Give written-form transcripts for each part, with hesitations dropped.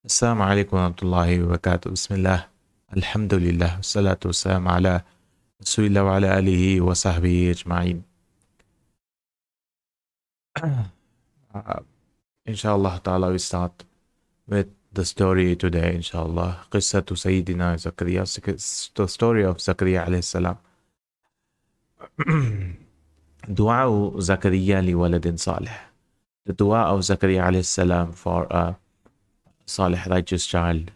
السلام عليكم ورحمة الله وبركاته. بسم الله الحمد لله والصلاة والسلام على رسول الله وعلى آله وصحبه أجمعين. Inshallah ta'ala, we start with the story today, inshallah. قصة سيدنا زكريا, the story of Zakariyya alayhi salam. دعاء زكريا لولد صالح. The dua of Zakariyya alayhi salam for a salih, righteous child.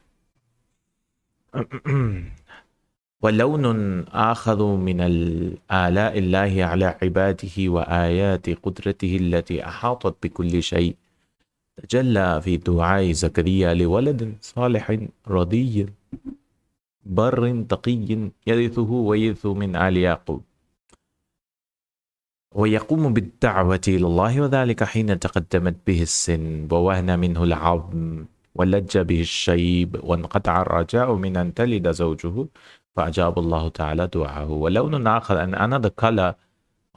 ولون آخر من الآلاء الله على عباده وآيات قدرته التي أحاطت بكل شيء تجلى في دعاء زكريا لولد صالح رضي بر تقي يرثه ويرث من آل يعقوب ويقوم بالدعوة إلى الله، وذلك حين تقدمت به السن ووهن منه العظم ولج به الشيب وانقطع الرجاء من أن تلد زوجه فأجاب الله تعالى دعاه. ولون آخر, and another color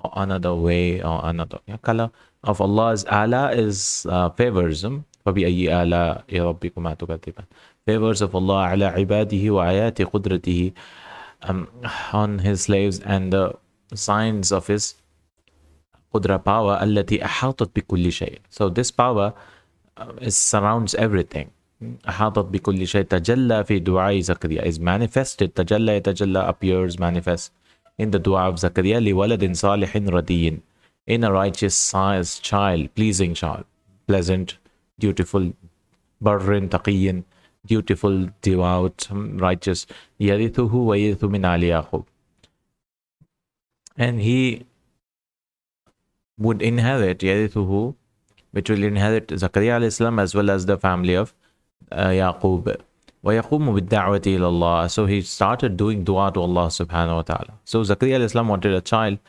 or another way or another color of Allah's ala is favorism. فبأي آلاء ربكما تكذبان. Favors of Allah على عباده وآيات قدرته, on his slaves, and the signs of his qudra power التي أحاطت بكل شيء. So this power surrounds everything. أحاطت بكل شيء تجلى في دعاء زكريا is manifested. تجلى يتجلى, appears, manifests in the dua of Zakaria لولد صالح ردي, in a righteous sized child, pleasing child, pleasant, dutiful, بر تقي, dutiful, devout, righteous, يرثه ويرث من آل يعقوب, and he would inherit يرثه, which will inherit Zakaria alayhi salam as well as the family of Yaqub. وَيَقُومُ بِالدَّعْوَةِ إِلَى اللَّهِ. So he started doing dua to Allah subhanahu wa ta'ala. So Zakaria alayhi salam wanted a child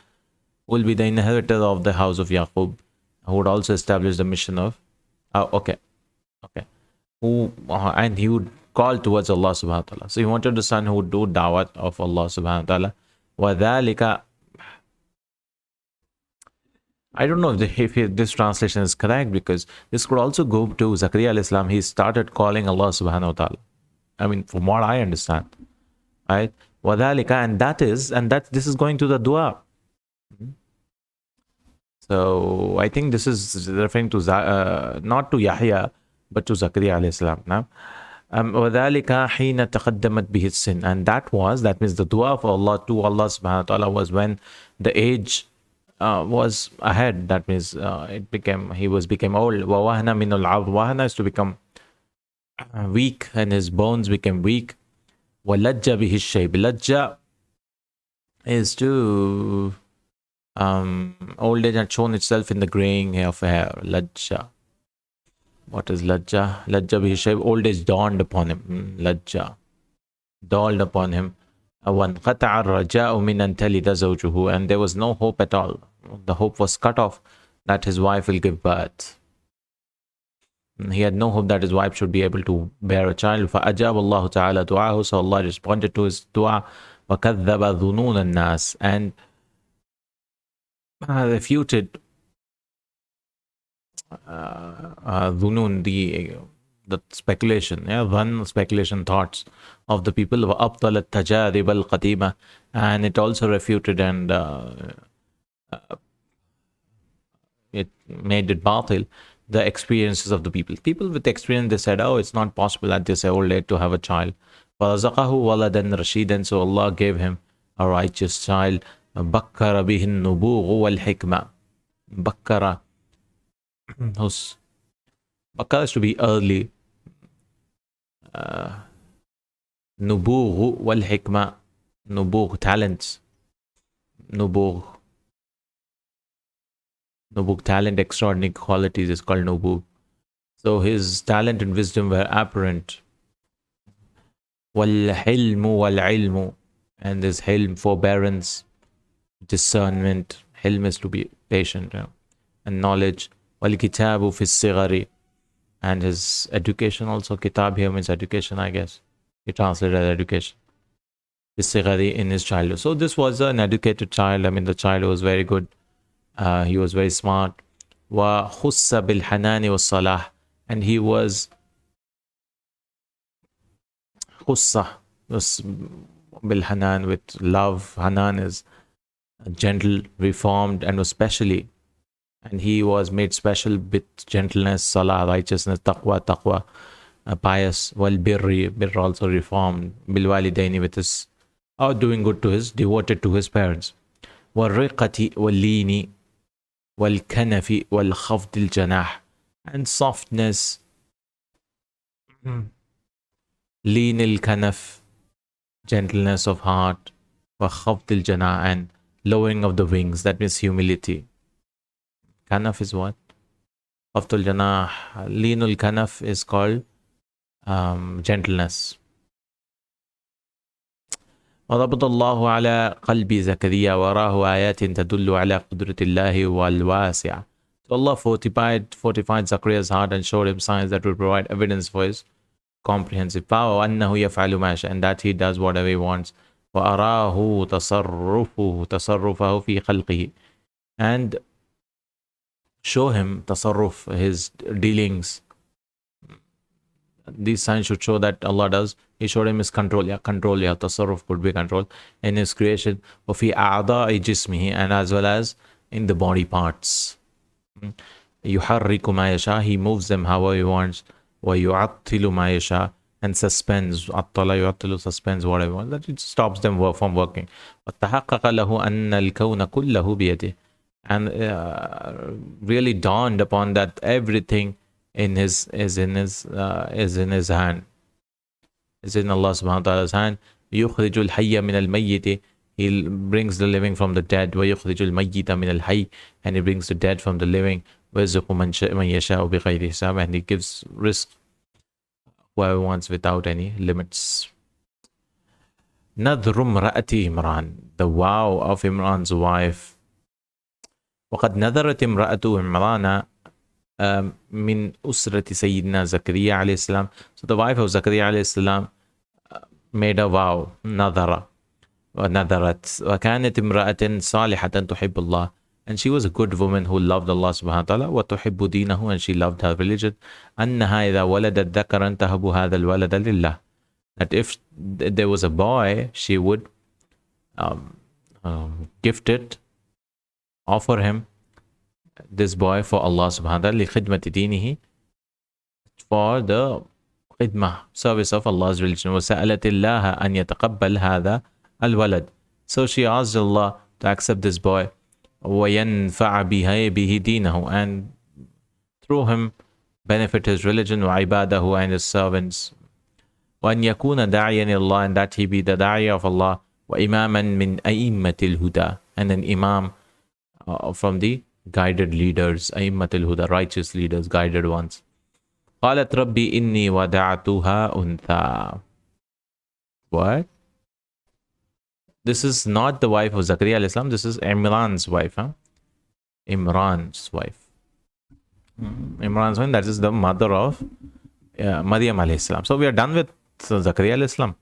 who will be the inheritor of the house of Yaqub, who would also establish the mission of and he would call towards Allah subhanahu wa ta'ala. So he wanted a son who would do da'wat of Allah subhanahu wa ta'ala. وَذَلِكَ, I don't know if this translation is correct, because this could also go to Zakaria alayhi salam. He started calling Allah subhanahu wa ta'ala. I mean, from what I understand, right? وَذَلِكَ, and this is going to the dua. So I think this is referring to not to Yahya, but to Zakaria alayhi salam. Now, وَذَلِكَ حِينَ تَقَدَّمَتْ بِهِ السِّنْ, and that means the dua for Allah to Allah subhanahu wa ta'ala was when the age was ahead. That means he became old. وَوَهْنَ مِنُ الْعَظْمِ, wahna is to become weak, and his bones became weak. وَلَجَّ بِهِ الشَّيْبِ, lajja is to old age had shown itself in the graying of hair. Lajja. What is lajja? Lajja bihi shayb, old age dawned upon him. Lajja, dawned upon him. وَانْقَطَعَ الرَّجَاءُ مِنْ أَنْ تَلِدَ زَوْجُهُ, and there was no hope at all. The hope was cut off that his wife will give birth. He had no hope that his wife should be able to bear a child. فَأَجَابَ اللَّهُ تَعَالَى دُعَاهُ, so Allah responded to his dua. وَكَذَّبَ ظُنُونَ النَّاسِ, and refuted dhunun, the speculation, one speculation, thoughts of the people. وَأَبْطَلَ التَّجَارِبَ الْقَدِيمَةِ, and it also refuted and it made it batil, the experiences of the people. People with experience, they said, oh, it's not possible at this old age to have a child. فَرَزَقَهُ وَلَدًا رَشِيدًا, so Allah gave him a righteous child. بَكَّرَ بِهِ النُّبُوغُ وَالْحِكْمَةِ. Bakkara, Bakkara is to be early. Nubugh wal hikmah, nubugh, talents. Nubugh, talent, extraordinary qualities is called nubugh. So his talent and wisdom were apparent. Wal hilmu wal ilmu, and this hilm, forbearance, discernment. Hilm is to be patient, and knowledge. Wal kitabu fi sigari, and his education also. Kitab here means education, I guess. He translated as education. Fi sigari, in his childhood. So this was an educated child. I mean, the child was very good. He was very smart. Wa khussa bil hanani was salah, and he was Qussa was Bilhanan, with love. Hanan is gentle, reformed, and was specially. And he was made special with gentleness, salah, righteousness, taqwa, pious, wal birr also reformed, bil walidaini, with his doing good to his, devoted to his parents. Wal riqati wal lini wal kanafi wal khafdil janah, and softness, lean al kanaf, gentleness of heart, wa khafdil janah, and lowering of the wings, that means humility. Kanaf is what? Khafdul janah. Leenul kanaf is called gentleness. وضبط الله على قلب زكريا وراه آيات تدل على قدرة الله والواسع. So Allah fortified Zakariya's heart and showed him signs that would provide evidence for his comprehensive power. وأنه يفعل ما يشاء, and that he does whatever he wants. وأراه تصرفه في خلقه, and show him tasarruf, his dealings. These signs should show that Allah does. He showed him his control. Tasarruf could be control in his creation. وفي أعضاء جسمه, and as well as in the body parts. يحرك ما يشاء, he moves them however he wants. ويعطل ما يشاء, and suspends. عطل يعطل, suspends whatever he wants. That it stops them from working. وتحقق له أن الكون كله بيده, and really dawned upon that everything is in his hand, is in Allah subhanahu wa ta'ala's hand. يخرج الحي من الميت, he brings the living from the dead. ويخرج الميت من الحي, and he brings the dead from the living. ويرزق من يشاء بغير حساب, and he gives risk whoever wants without any limits. نذر امرأة عمران, the vow of Imran's wife. وقد نذرت امرأة عمران من أسرة سيدنا زكريا عليه السلام. So the wife of Zakaria عليه السلام made a vow, نذر ونذرت, وكانت امرأة صالحة تحب الله, and she was a good woman who loved Allah subhanahu wa ta'ala, وتحب دينه, and she loved her religion. أنها إذا ولدت ذكرا تهب هذا الولد لله, that if there was a boy, she would gift it, offer him this boy for Allah subhanahu wa ta'ala, لِخِدْمَةِ دِينِهِ, for the khidmah, service of Allah's religion. وَسَأَلَتِ اللَّهَ أَنْ يَتَقَبَّلْ هَذَا الْوَلَدِ, so she asked Allah to accept this boy. وَيَنْفَعَ بِهِ دِينَهُ, and through him benefit his religion. وَعِبَادَهُ, and his servants. وَأَنْ يَكُونَ دَاعِيًا إِلَى اللَّهِ, and that he be the da'i of Allah. وَإِمَامًا مِنْ أَئِمَّةِ الْهُدَى, and an imam from the guided leaders. أئمة الهدى, righteous leaders, guided ones. قالت ربي إني ودعتها أنثى. What? This is not the wife of Zakaria alayhi salam, this is Imran's wife. Imran's wife. Imran's wife, that is the mother of Maryam alayhi salam. So we are done with Zakaria alayhi salam.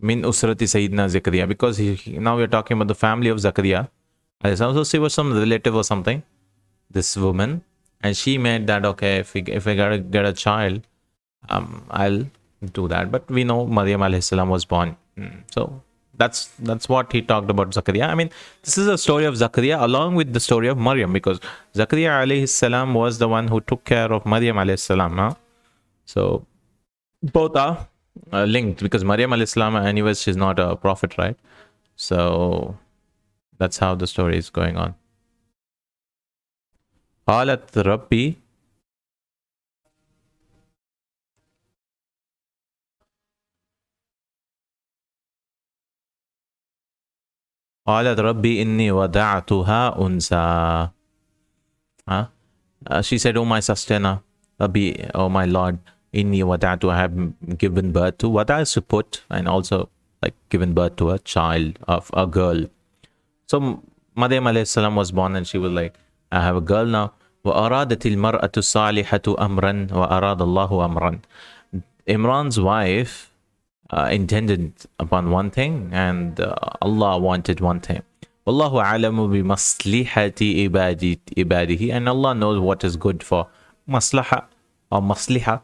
Min usrati Sayyidina Zakaria, because now we are talking about the family of Zakaria. So she was some relative or something, this woman, and she made that, okay, if I gotta get a child, I'll do that. But we know Maryam alayhi salam was born. So that's what he talked about Zakaria. I mean, this is a story of Zakaria along with the story of Maryam, because Zakaria alayhi salam was the one who took care of Maryam alayhi salam. So both are linked, because Maryam alayhi salam, anyways, she's not a prophet, right? So that's how the story is going on. قالت ربي قالت ربي إني وضعتها أنثى. She said, oh my sustainer, Rabbi, oh my Lord, inni wada'tu, I have given birth to, wada is to put, and also like given birth to a child, of a girl. So Maryam alayhi salam was born, and she was like, I have a girl now. وَأَرَادَتِ الْمَرْأَةُ الصَّالِحَةُ أَمْرًا وَأَرَادَ اللَّهُ أَمْرًا. Imran's wife intended upon one thing, and Allah wanted one thing. وَاللَّهُ أَعْلَمُ بِمَصْلِحَةِ عِبَادِهِ, and Allah knows what is good for maslaha or masliha.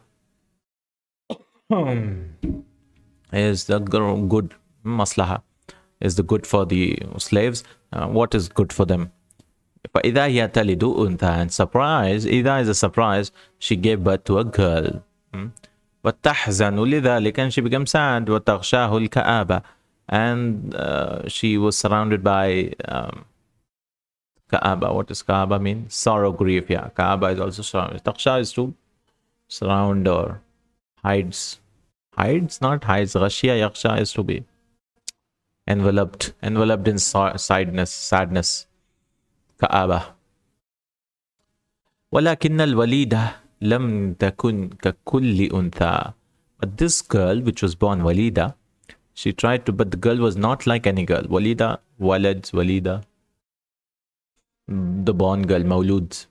is the good maslaha, is the good for the slaves. What is good for them? فَإِذَا هِيَ تَلِدُ أُنْثَى, and surprise, إِذَا is a surprise, she gave birth to a girl. وَتَحْزَنُ لِذَلِكَ, and she became sad. وَتَغْشَاهُ الْكَآبَةِ, and she was surrounded by Kaaba. What does Kaaba mean? Sorrow, grief. Yeah, Kaaba is also surrounded. Taksha is to surround or hides. Hides, not hides. Ghashya, yaksha is to be enveloped. Enveloped in sadness. Kaaba. ولكن الوليدة لم تكن ككل أنثى. But this girl, which was born Walida, she tried to, but the girl was not like any girl. Walida, walad, walida, the born girl, mawlud.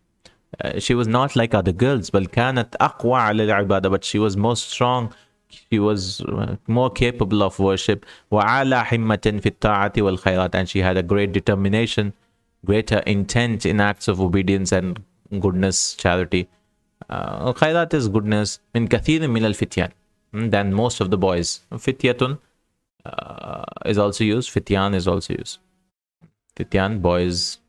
She was not like other girls. بل كانت أقوى على العبادة, but she was more strong. She was more capable of worship. وعلى حمة في الطاعة والخيرات, and she had a great determination, greater intent in acts of obedience and goodness, charity. Khairat is goodness. من كثير من الفتيان, than most of the boys. Fityatun is also used. Fityan is also used. Fityan, boys,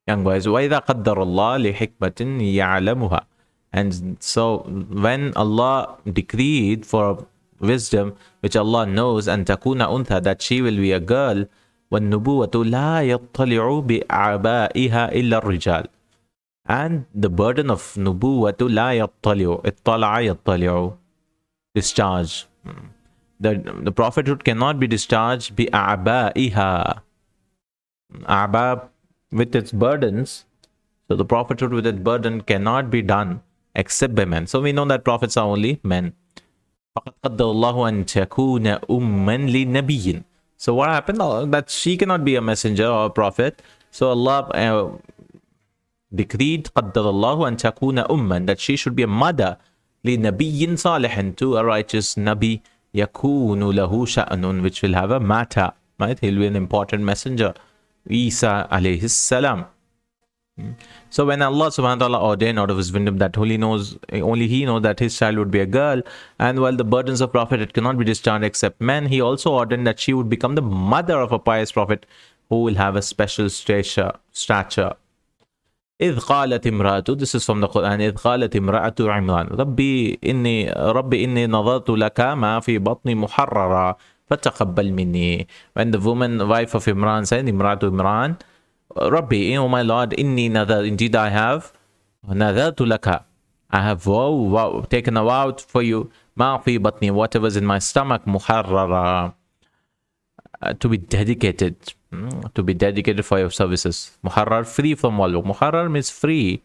young boys. وَإِذَا قَدَّرَ اللَّهُ لِحِكْمَةٍ يَعْلَمُهَا, and so when Allah decreed for wisdom, which Allah knows, and takuna untha, that she will be a girl, وَالنُّبُوَّةُ لَا يَطَّلِعُ بِأَعْبَائِهَا إِلَّا الرِّجَالِ, and the burden of nubuwwatu لَا يَطَّلِعُ, اطَّلَعَ يَطَّلِعُ, discharge. The prophethood cannot be discharged بِأَعْبَائِهَا, A'ba, with its burdens. So the prophethood with its burden cannot be done except by men. So we know that prophets are only men. فَقَدْ قَدَّرَ اللَّهُ أَن تَكُونَ أُمًّا لِنَبِيٍّ. So what happened? That she cannot be a messenger or a prophet. So Allah decreed قَدَّرَ اللَّهُ أَن تَكُونَ أُمًّا, that she should be a mother لِنَبِيٍّ صَالِحٍ, to a righteous Nabi, يَكُونُ لَهُ شَأْنٌ, which will have a matter. Right? He'll be an important messenger. Isa alayhi salam. So when Allah subhanahu wa ta'ala ordained out of his wisdom that only he knows that his child would be a girl, and while the burdens of prophet it cannot be discharged except men, he also ordained that she would become the mother of a pious prophet who will have a special stature. إذ قالت امرأة, this is from the Quran, إذ قالت امرأة عمران ربي إني نظرت لك ما في بطني محررا فتقبل مني. When the wife of Imran said, Imratu Imran, Rabbi, oh my Lord, inni nadar, indeed I have nadartu laka, I have taken a vow for you, ma fi batni, whatever's in my stomach, muharrara, to be dedicated for your services. Muharrar, free from all work. Muharrar means free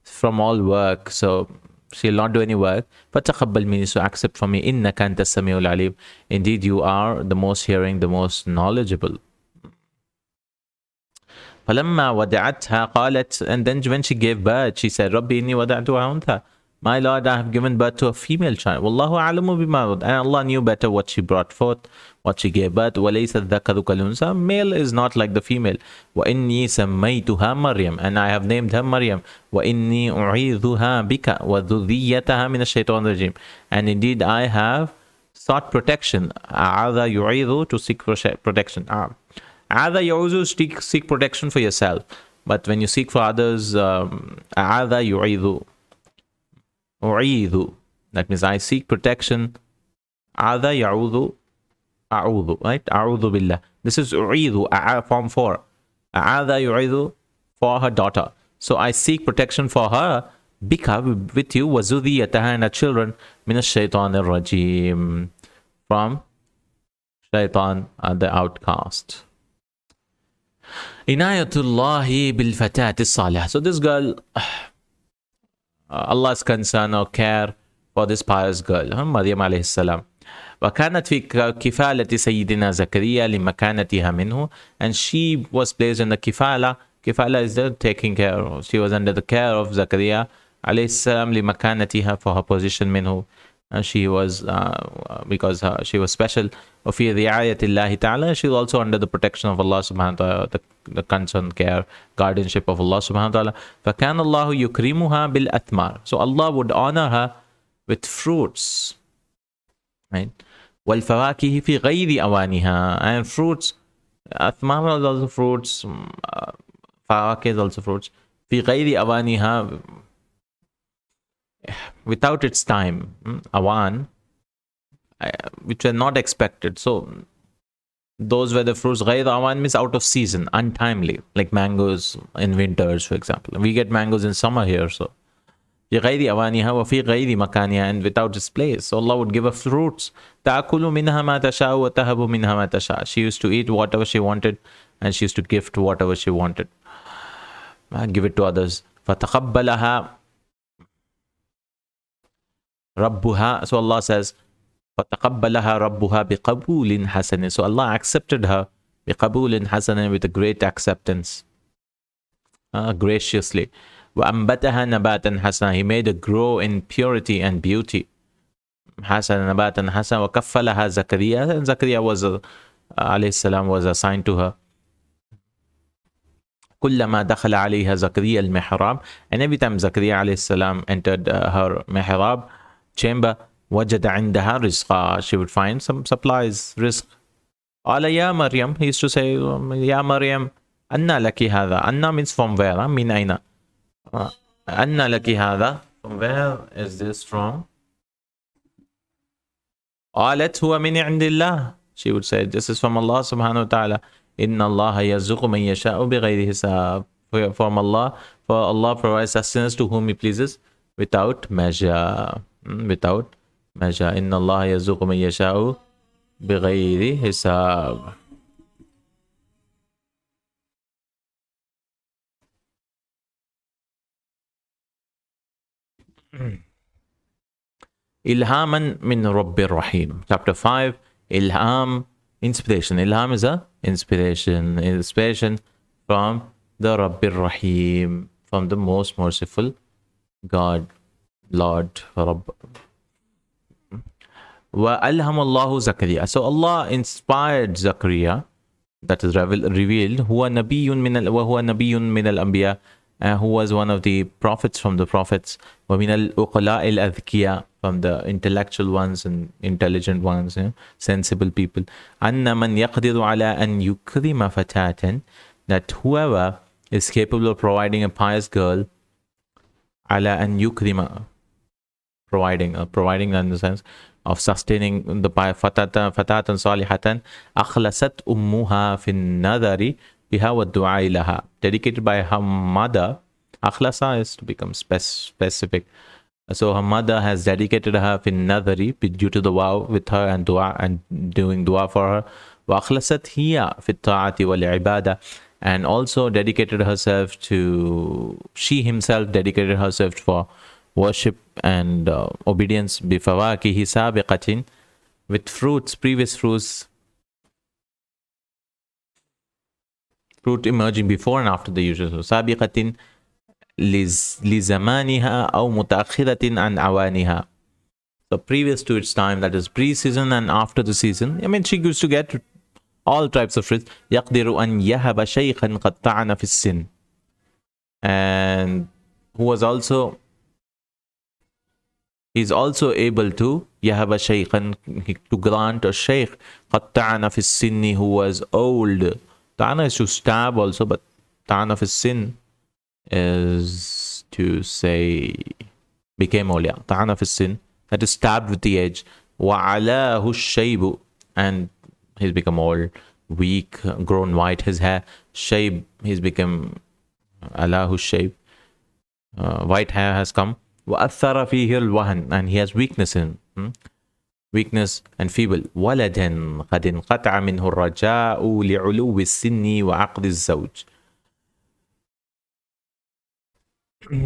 from all work, so she'll not do any work. فَتَقَبَّلْ مِنِّي, so accept from me. إِنَّكَ أَنْتَ السَّمِيعُ الْعَلِيمُ, indeed you are the most hearing, the most knowledgeable. فَلَمَّا وَدَعَتْهَا قَالَتْ, and then when she gave birth, she said, رَبِّي إِنِّي وَدَعْتُهَا أُنْثَى, my Lord, I have given birth to a female child. وَاللَّهُ أَعْلَمُ بِمَا وَلَدَ, and Allah knew better what she brought forth, what she gave birth. وَلَيْسَ الذَّكَرُ كَالْأُنْثَى, male is not like the female. وَإِنِّي سَمَّيْتُهَا مَرْيَمَ, and I have named her Maryam. وَإِنِّي أُعِيذُهَا بِكَ وَذُرِّيَّتَهَا مِنَ الشَّيْطَانِ الرَّجِيمِ, and indeed I have sought protection. أَعَاذَ يُعِيذُ, to seek protection. أَعَاذَ يُعِيذُ, seek protection for yourself. But when you seek for others, أَعَاذَ يُعِيذُ, أُعِيذُ, that means I seek protection. أَعَاذَ يَعُوذُ, أعوذ, right? أعوذ billah. This is أُعِيذُ, form 4. أَعَاذَ يُعِيذُ, for her daughter. So I seek protection for her, bika, with you, وَزُذِيَّتَهَا, and her children, مِنَ الشَّيْطَانِ الرَّجِيمِ, from shaitan, the outcast. Inayatullahi bil fatati salih. So this girl, Allah's concern or care for this pious girl, Maryam alayhi salam. وكانت في كفالة سيدنا زكريا لمكانتها منه, and she was placed in the kifala. Kifala is the taking care of. She was under the care of Zakaria alayhi salam لمكانتها, for her position minhu, She was because she was special. وفي رعاية الله تعالى, she was also under the protection of Allah subhanahu wa ta'ala, the concern, care, guardianship of Allah subhanahu wa ta'ala. فكان الله يكرمها بالأثمار. So Allah would honor her with fruits, right? والفواكه في غير أوانها, and fruits. أثمار is also fruits. فواكه is also fruits. في غير أوانها, without its time. Awan, which were not expected. So those were the fruits. Ghayr awan means out of season, untimely, like mangoes in winters, for example. We get mangoes in summer here, so بغير أوانها وفي غير مكانها, and without its place. So Allah would give her fruits. تأكل منها ما تشاء وتهب منها ما تشاء. She used to eat whatever she wanted, and she used to gift whatever she wanted. Give it to others. فتقبلها ربها. So Allah says, فَتَقَبَّلَهَا رَبُّهَا بِقَبُولٍ حَسَنٍ. So Allah accepted her بِقَبُولٍ حَسَنٍ, with a great acceptance, graciously. وَأَنْبَتَهَا نَبَاتًا حَسَنًا. He made her grow in purity and beauty. حَسَنًا نَبَاتًا حَسَنًا. وَكَفَّلَهَا Zakariyya, and Zakariyya was alayhi salam was assigned to her. كُلَّمَا دَخَلَ عَلَيْهَا زَكَرِيَّا الْمِحْرَابِ. And every time Zakariyya alayhi salam entered her mihrab, chamber, وَجَدَ عِنْدَهَا رِزْقًا. She would find some supplies, rizq. قَالَ يَا مَرْيَمْ. He used to say, Ya Maryam, أَنَّا لَكِ هَذَا. Anna means from where? Min aina. أَنَّا لَكِ هَذَا. From where is this from? قالت هو من عند الله. She would say, this is from Allah subhanahu wa ta'ala. إِنَّ اللَّهَ يَرْزُقُ مَن يَشَاءُ بِغَيْرِ حِسَابٍ. From Allah, for Allah provides sustenance to whom He pleases without measure. Without measure. إِنَّ اللَّهَ يَرْزُقُ مَن يَشَاءُ بِغَيْرِ حِسَابٍ. Ilhaman min Rabbir Rahim. Chapter 5, Ilham, inspiration. Ilham is a inspiration from the Rabbir Rahim, from the most merciful God, Lord, Rabb. Wa alhamallahu Zakariyya. So Allah inspired Zakariyya, that is revealed, huwa nabiyyun min al-anbiya, who was one of the prophets from the prophets, wa min al-uqala al-adhkiya, from the intellectual ones and intelligent ones, sensible people. Anna man yaqdiru ala an yukrima fatatan, that whoever is capable of providing a pious girl, ala an yukrima, providing in the sense of sustaining the fatatan salihatan, akhlasat ummuha fin nadari biha wa du'a ilaha, dedicated by her mother. Akhlasa is to become specific. So her mother has dedicated her fin nadari, due to the vow with her and dua, and doing dua for her. Wa akhlasat hiya fit ta'ati wal ibada, and also dedicated herself to, she himself dedicated herself for worship and obedience. Bifawakihi sabiqatin, with fruits, previous fruits, fruit emerging before and after the usual. Sabiqatin lizamaniha aw mutaakhiratin an awaniha. So previous to its time, that is pre-season and after the season. I mean, she used to get all types of fruits. يقدر أن يهب شيخا قد طعن في السن, and who was also, he's also able to يهب شيخا, to grant a sheikh قد طعن في السن, who was old. Ta'ana is to stab also, but ta'ana fi sin is to say became old. Ta'ana fi sin, that is stabbed with the edge. وَعَلَاهُ الشَّيْبُ, and he's become old, weak, grown white, his hair. Shayb, he's become, alahu shayb, white hair has come. وَأَثَّرَ فِيهِ الْوَهَنِ, and he has weakness in him. Weakness and feeble. وَلَدًا قَدْ انْقَطَعَ مِنْهُ الرَّجَاءُ لِعُلُوِّ السِّنِّ وَعَقْدِ الزَّوْجِ.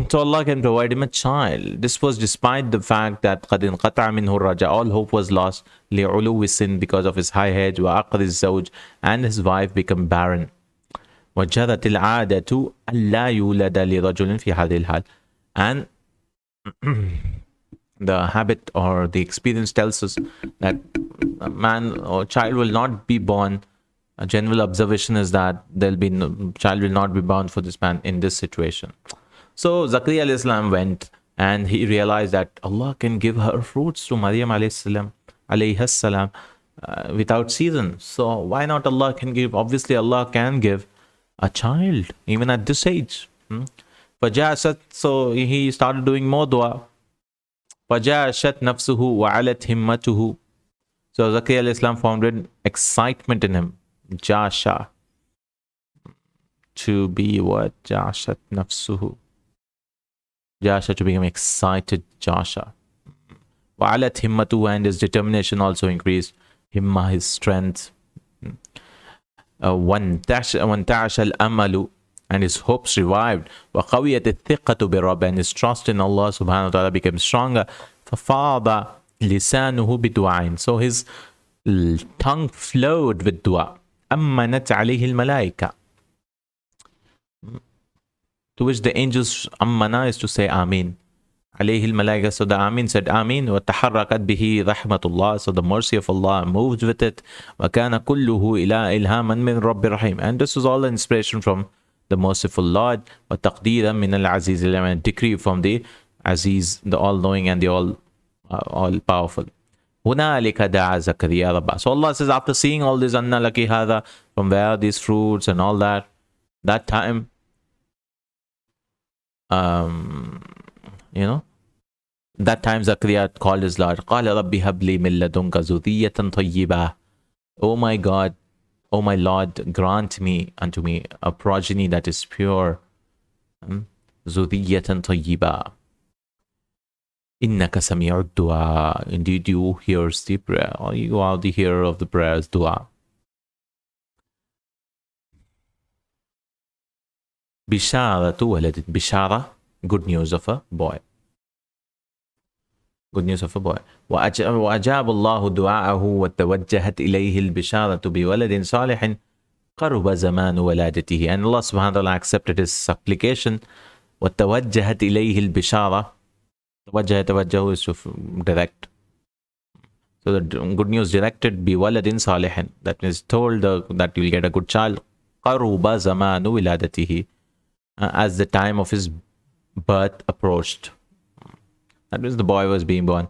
So Allah can provide him a child. This was despite the fact that قَدْ انْقَطَعَ مِنْهُ الرَّجَاءُ, all hope was lost, لِعُلُوِّ السِّنِّ, because of his high age, وَعَقْدِ الزَّوْجِ, and his wife become barren. وَجَرَتِ الْعَادَةُ أَلَّا يُولَدَ لِرَجُلٍ فِي هَذِهِ الْحَالِ, and the habit or the experience tells us that a man or child will not be born. A general observation is that there'll be no, child will not be born for this man in this situation. So Zakaria alayhi salam went and he realized that Allah can give her fruits to Maryam alayhi salam without season. So why not Allah can give? Obviously Allah can give a child even at this age. So he started doing more dua. فَجَاشَتْ نَفْسُهُ وَعَلَتْ هِمَّتُهُ. So Zakaria alayhi salam found excitement in him. Jasha. To be what? Jashat nafsuhu. Jasha, to become excited. Jasha. وَعَلَتْ himmatu, and his determination also increased. Himma, his strength. وَانْتَعْشَ الْأَمَلُ, and his hopes revived. وَقَوِيَتِ الثِّقَّةُ بِرَبِّ, and his trust in Allah subhanahu wa ta'ala became stronger. فَفَاضَ لِسَانُهُ بِدُعَائٍ, so his tongue flowed with dua. أَمَّنَتْ عَلَيْهِ الْمَلَائِكَةِ, to which the angels, ammana is to say Ameen. Alayhi al-malaika, so the Ameen said Ameen. وَتَحَرَّكَتْ بِهِ رَحْمَةُ اللَّهِ, so the mercy of Allah moved with it. وَكَانَ كُلُّهُ إِلَىٰ إِلْهَامًا مِنْ رَبِّ الرَّحِيمِ, and this was all inspiration from the merciful Lord. وَتَقْدِيرًا مِنَ الْعَزِيزِ الْعَلِيمِ, and decree from the Aziz, the all-knowing and the all-powerful. هُنَالِكَ دَعَا زَكَرِيَّا رَبَّهُ. So Allah says, after seeing all this, أَنَّ لَكِ هَذَا, from where are these fruits and all that, that time, that time Zakaria called his Lord. قَالَ رَبِّ هَبْ لِي مِن لَدُنْكَ ذُرِّيَّةً طَيِّبَةً. Oh my God, oh my Lord, grant me unto me a progeny that is pure. ذُرِّيَّةً طَيِّبَةً. إِنَّكَ سَمِيعُ الدُّعَاء. Indeed, you hears the prayer, or you are the hearer of the prayers, dua. بِشَارَةُ وَلَدٍ. Bishara, good news of a boy. Good news of a boy. وأجاب الله دعاءه وتوجهت إليه البشارة بولد صالح قرب زمان ولادته. And Allah subhanahu wa ta'ala accepted his supplication. وتوجهت إليه البشارة. توجه is to direct. So the good news directed بولد صالح. That means told that you will get a good child. قرب زمان ولادته. As the time of his birth approached. That means the boy was being born.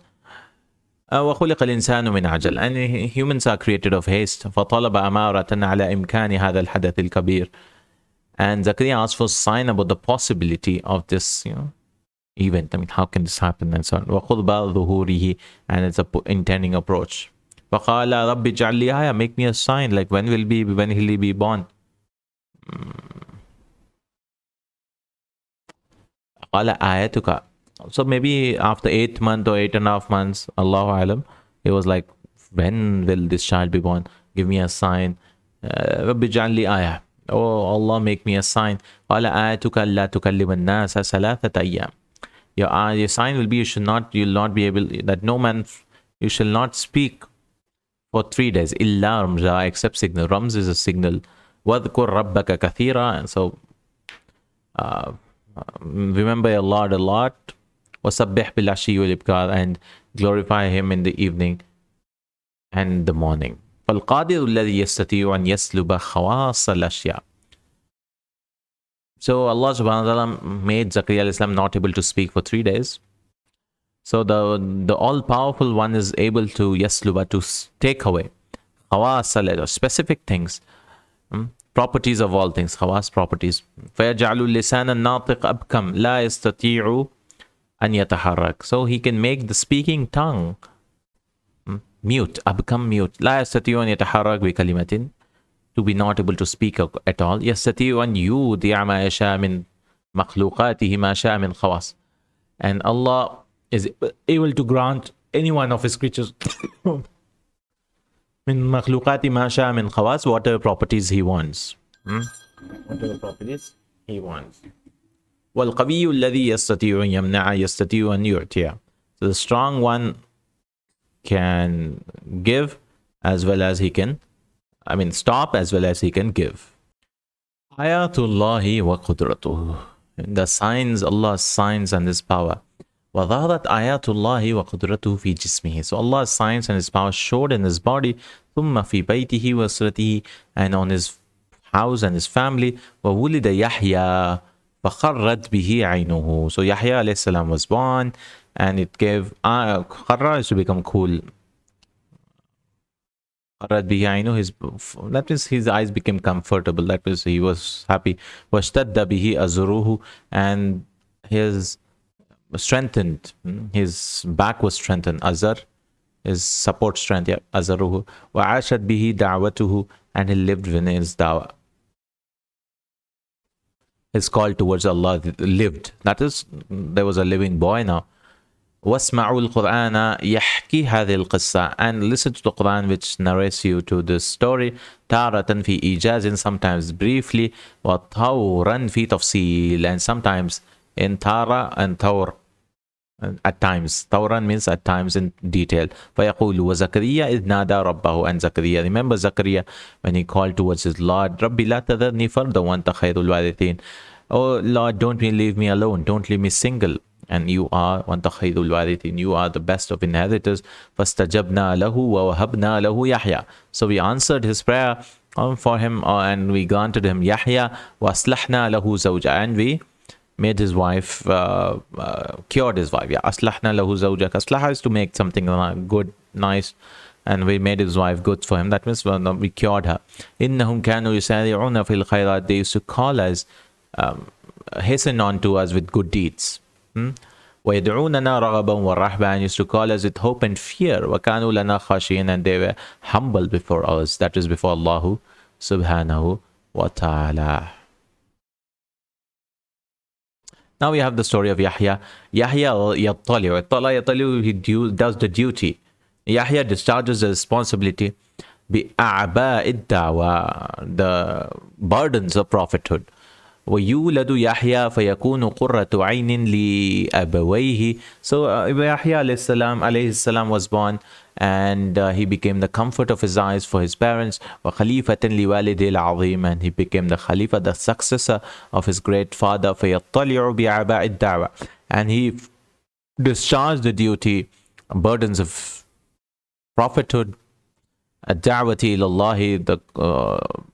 وَخُلِقَ الْإِنسَانُ مِنْ عَجَلٍ, and humans are created of haste. فَطَلَبَ أَمَارَةً عَلَى إِمْكَانِ هَذَا الْحَدَثِ الْكَبِيرِ. And Zakaria asked for a sign about the possibility of this, event. I mean, how can this happen and so on. وَخُضْبَ ظُهُورِهِ, and it's a intending approach. فَقَالَ رَبِّ اجْعَلْ لِي آيَةً, make me a sign, like when will he be born? قَالَ آيَتُكَ. So maybe after 8 months or 8.5 months, Allahu Alam, he was like, when will this child be born? Give me a sign. رَبِّ اجْعَلْ لِي آيَةً. Oh Allah, make me a sign. قَالَ آيَتُكَ أَلَّا تُكَلِّمَ النَّاسَ ثَلَاثَةَ أَيَّامٍ. Your sign will be you'll not be able, that no man, you shall not speak for 3 days. إِلَّا رَمْزًا, except signal. Rams is a signal. وَاذْكُرْ رَبَّكَ كَثِيرًا, and so remember your Lord a lot. وَسَبِّحْ بِالْعَشِيِّ وَالْإِبْكَارِ, and glorify him in the evening and the morning. فَالْقَادِرُ الَّذِي يَسْتَطِيعُ أَنْ يَسْلُبَ خَوَاصَ الْأَشْيَاءِ. So Allah subhanahu wa ta'ala made Zakaria alayhi salam not able to speak for 3 days. So the all-powerful one is able to yasluba, to take away خَوَاصَ الْأَشْيَاء, specific things, properties of all things, خواص properties. فَيَجْعَلُ اللِّسَانَ النَّاطِقَ أَبْكَمْ لَا يَسْتَطِيعُ أَنْ يَتَحَرَّكَ. So he can make the speaking tongue mute, become mute. لَا يَسْتَطِيعُ أَنْ يَتَحَرَّكَ بِكَلِمَةٍ, to be not able to speak at all. يَسْتَطِيعُ أَنْ يُودِعَ مَا يَشَاءُ مِنْ مَخْلُوقَاتِهِ مَا شَاءَ مِنْ خَوَاصٍ. And Allah is able to grant any one of his creatures مِنْ مَخْلُوقَاتِ مَا شَاءَ مِنْ خَوَاصٍ, whatever properties he wants. Whatever properties he wants. وَالْقَوِيُّ الَّذِي يَسْتَطِيعُ أَنْ يَمْنَعَ يَسْتَطِيعُ أَنْ يُعْتِيَ. So the strong one can give as well as he can, stop as well as he can give. Ayatullahi wa qudratuh. The signs, Allah's signs and his power. وظهرت آيات الله وقدرته في جسمه. So Allah's signs and His power showed in His body. ثم في بيته وأسرته, and on His house and His family. وولد يحيى فخرت به عينه. So Yahya alayhi salam was born, and it gave kharra is to become cool. خرت به عينه, that means his eyes became comfortable. That means he was happy. واشتد به أزره, and his strengthened, his back was strengthened. Azar is support strength. Yeah, azaruhu. وعاشت به دعوته, and he lived within his da'wah. His call towards Allah lived. That is, there was a living boy now. واسمعوا القرآن يحكي هذه القصة, and listen to the Quran which narrates you to this story. تارة في إيجاز, sometimes briefly. وطورا في تفصيل, and sometimes in tara and taur, at times. Tawran means at times in detail. فيقول وزكريا إذ نادى ربه, and Zakaria, remember Zakaria when he called towards his Lord, ربي لا تذرني فردا وأنت خير الوارثين. Oh Lord, don't leave me alone, don't leave me single, and you are وأنت خير الوارثين, you are the best of inheritors. فاستجبنا له ووهبنا له يحيى. So we answered his prayer for him, and we granted him Yahya. وأصلحنا له زوجا, and we made his wife, cured his wife. Yeah, aslahna lahu zawjak. Aslaha is to make something good, nice, and we made his wife good for him. That means we cured her. Innahum kanu yusari'una fil khairat. They used to call us, hasten on to us with good deeds. وَيَدْعُونَنَا رَغَبًا وَرَهْبًا, used to call us with hope and fear. وَكَانُوا لَنَا خَاشِعِينَ, and they were humble before us. That is before Allah subhanahu wa ta'ala. Now we have the story of Yahya. Yahya yattali, he does the duty. Yahya discharges the responsibility. بِأَعْبَاءِ الدَّعْوَى, the burdens of prophethood. وَيُولَدُ يَحْيَى فَيَكُونُ قُرَّةُ عَيْنٍ لِأَبَوَيْهِ. So Yahya alayhi salam was born, and he became the comfort of his eyes for his parents. وَخَلِيفَةً لِوَالِدِ الْعَظِيمِ, and he became the Khalifa, the successor of his great father. فَيَطَّلِعُ بِأَعْبَاءِ الدَّعْوَى, and he discharged the duty, burdens of prophethood. الدعوة إلى الله, the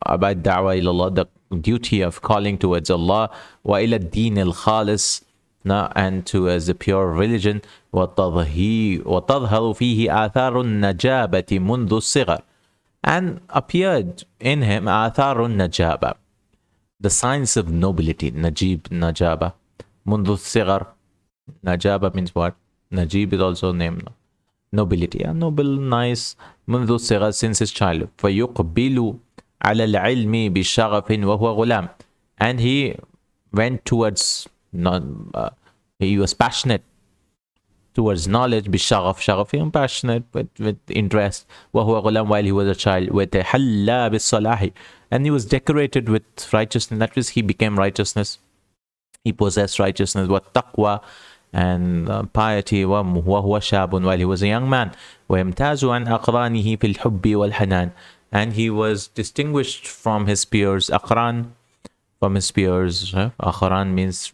about da'wah ila Allah, the duty of calling towards Allah. وإلى الدين الخالص, and to as the pure religion. وتظهر فيه آثار النجابة منذ الصغر, and appeared in him آثار النجابة, the signs of nobility. Najaba, منذ الصغر. Najaba means what? Najib is also named nobility, noble, nice. منذ الصغر, since his childhood. فيقبل على العلم بشغف وهو غلام, and he went towards, he was passionate towards knowledge. بشغف, passionate with interest. وهو غلام, while he was a child. وتحلى بالصلاح, and he was decorated with righteousness. That means he became righteousness, he possessed righteousness. والتقوى, and piety. وهو شاب, while he was a young man. ويمتاز عن أقرانه في الحب والحنان, and he was distinguished from his peers. Aqran, from his peers. Aqran means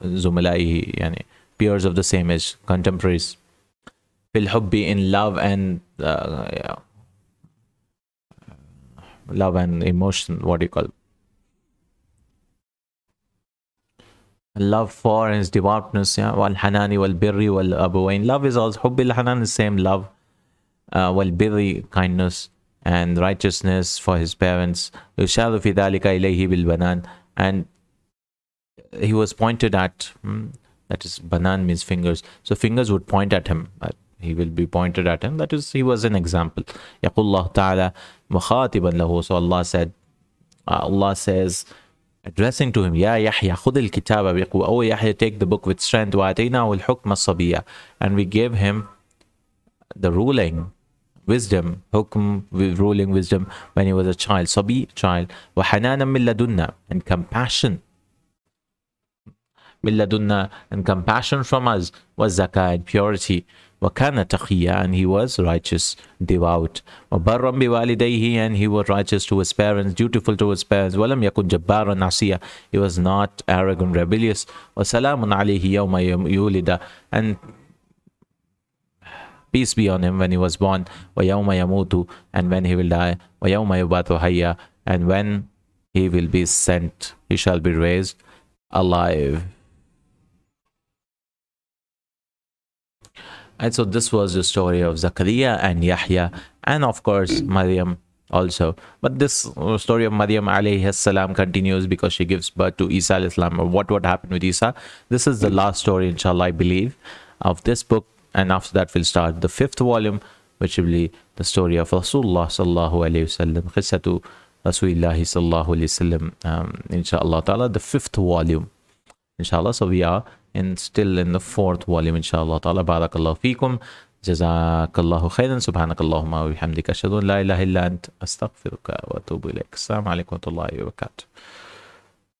زملائه, yani peers of the same age, contemporaries. في الحب, in love and love and emotion, what do you call it? Love for his devoutness. والحنان والبر والأبوين, love is also حب الحنان, the same love. والبر, kindness, and righteousness for his parents. يشار في ذلك إليه بالبنان, and he was pointed at, that is, banan means fingers, so fingers would point at him, he will be pointed at him. That is, he was an example. يقول الله تعالى مخاطبا له, so Allah says, addressing to him, Ya Yahya khud al-kitaba biquwwa, oh Yahya, take the book with strength. وَآتَيْنَاهُ الْحُكْمَ الصَّبِيًّا, and we gave him the ruling, wisdom, hukm, ruling wisdom, when he was a child, sabi, child. وَحَنَانًا مِن لَدُنَّا, and compassion, min ladunna, and compassion from us. وَالزَّكَاةِ, and purity. وَكَانَ تَقِيًّا, and he was righteous, devout. وَبَرًّا بِوَالِدَيْهِ, and he was righteous to his parents, dutiful to his parents. وَلَمْ يَكُنْ جَبَّارًا عَصِيًّا, he was not arrogant, rebellious. وَسَلَامٌ عَلَيْهِ يَوْمَ يُولِدَ, and peace be on him when he was born. وَيَوْمَ يَمُوتُ, and when he will die. وَيَوْمَ يُبْعَثُ حَيًّا, and when he will be sent, he shall be raised alive. And so this was the story of Zakariyya and Yahya, and of course Maryam also. But this story of Maryam alayhi salam continues because she gives birth to Isa alayhi salam. What happened with Isa? This is the last story, inshallah, I believe, of this book. And after that we'll start the 5th volume, which will be the story of Rasulullah sallallahu alayhi wasallam, Qisatu Rasulullah sallallahu alayhi wasallam, inshallah ta'ala, the 5th volume, inshallah. So we are still in the 4th volume, inshallah ta'ala. Barakallahu feekum, Jazakallahu Khairan, subhanakallahumma wa bihamdika, ashhadu an la ilaha illa ant, astaghfiruka wa atubu ilaik. Assalamu alaikum wa rahmatullahi wa barakatuh.